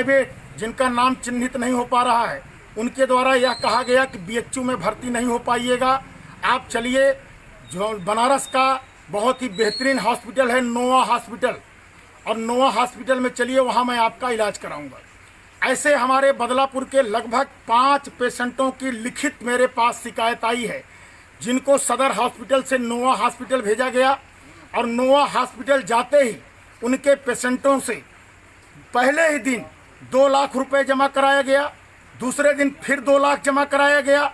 Private जिनका नाम चिन्हित नहीं हो पा रहा है, उनके द्वारा यह कहा गया कि बीएचयू में भर्ती नहीं हो पाइएगा, आप चलिए जो बनारस का बहुत ही बेहतरीन हॉस्पिटल है नोवा हॉस्पिटल, और नोवा हॉस्पिटल में चलिए, वहाँ मैं आपका इलाज कराऊंगा। ऐसे हमारे बदलापुर के लगभग 5 पेशेंटों की लिखित मेरे पास शिकायत आई है, जिनको सदर हॉस्पिटल से नोवा हॉस्पिटल भेजा गया, और नोवा हॉस्पिटल जाते ही उनके पेशेंटों से पहले ही दिन 2 लाख रुपए जमा कराया गया, दूसरे दिन फिर 2 लाख जमा कराया गया,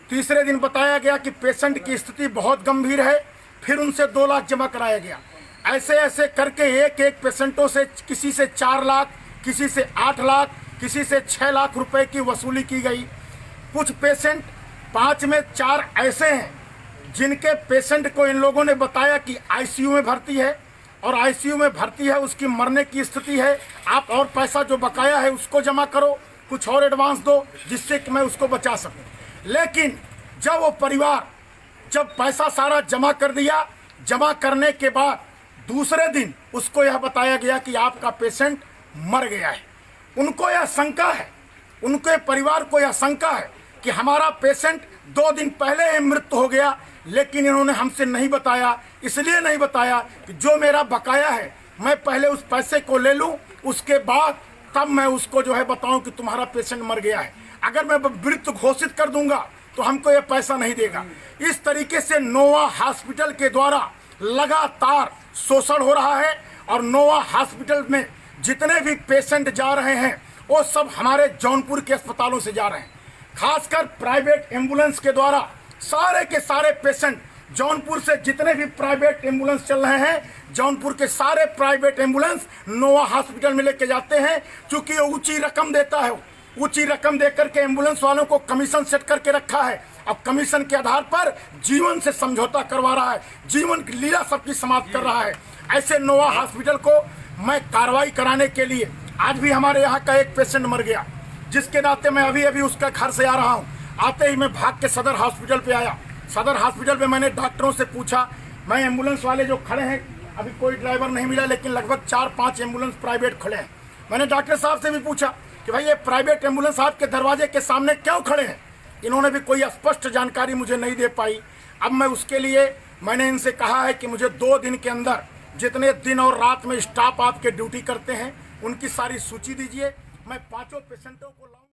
तीसरे दिन बताया गया कि पेशेंट की स्थिति बहुत गंभीर है, फिर उनसे 2 लाख जमा कराया गया। ऐसे ऐसे करके एक एक पेशेंटों से किसी से 4 लाख, किसी से 8 लाख, किसी से 6 लाख रुपए की वसूली की गई। कुछ पेशेंट 5 में 4 ऐसे हैं जिनके पेशेंट को इन लोगों ने बताया कि आईसीयू में भर्ती है, और आईसीयू में भर्ती है, उसकी मरने की स्थिति है, आप और पैसा जो बकाया है उसको जमा करो, कुछ और एडवांस दो जिससे कि मैं उसको बचा सकूं। लेकिन जब वो परिवार जब पैसा सारा जमा कर दिया, जमा करने के बाद दूसरे दिन उसको यह बताया गया कि आपका पेशेंट मर गया है। उनको यह शंका है, उनके परिवार को यह शंका है कि हमारा पेशेंट 2 दिन पहले ही मृत्यु हो गया, लेकिन इन्होंने हमसे नहीं बताया। इसलिए नहीं बताया कि जो मेरा बकाया है मैं पहले उस पैसे को ले लूं, उसके बाद तब मैं उसको जो है बताऊं कि तुम्हारा पेशेंट मर गया है। अगर मैं मृत्यु घोषित कर दूंगा तो हमको ये पैसा नहीं देगा। इस तरीके से नोवा हॉस्पिटल के द्वारा लगातार शोषण हो रहा है, और नोवा हॉस्पिटल में जितने भी पेशेंट जा रहे हैं वो सब हमारे जौनपुर के अस्पतालों से जा रहे हैं। खासकर प्राइवेट एम्बुलेंस के द्वारा सारे के सारे पेशेंट जौनपुर से जितने भी प्राइवेट एम्बुलेंस चल रहे हैं, जौनपुर के सारे प्राइवेट एम्बुलेंस नोवा हॉस्पिटल में लेके जाते हैं। चूंकि वो ऊंची रकम देता है, ऊंची रकम देकर के एम्बुलेंस वालों को कमीशन सेट करके रखा है। अब कमीशन के आधार पर जीवन से समझौता करवा रहा है, जीवन की लीला सबकी समाप्त कर रहा है। ऐसे नोवा हॉस्पिटल को मैं कार्रवाई कराने के लिए, आज भी हमारे यहाँ का एक पेशेंट मर गया, जिसके नाते मैं अभी अभी उसका घर से आ रहा हूँ। आते ही मैं भाग के सदर हॉस्पिटल पे आया। सदर हॉस्पिटल पे मैंने डॉक्टरों से पूछा, मैं एम्बुलेंस वाले जो खड़े हैं, अभी कोई ड्राइवर नहीं मिला, लेकिन लगभग 4-5 एम्बुलेंस प्राइवेट खड़े हैं। मैंने डॉक्टर साहब से भी पूछा कि भाई ये प्राइवेट एम्बुलेंस आपके दरवाजे के सामने क्यों खड़े हैं। इन्होंने भी कोई स्पष्ट जानकारी मुझे नहीं दे पाई। अब मैं उसके लिए मैंने इनसे कहा है कि मुझे 2 दिन के अंदर जितने दिन और रात में स्टाफ आपके ड्यूटी करते हैं उनकी सारी सूची दीजिए, मैं 5 पेशेंटों को लाऊं।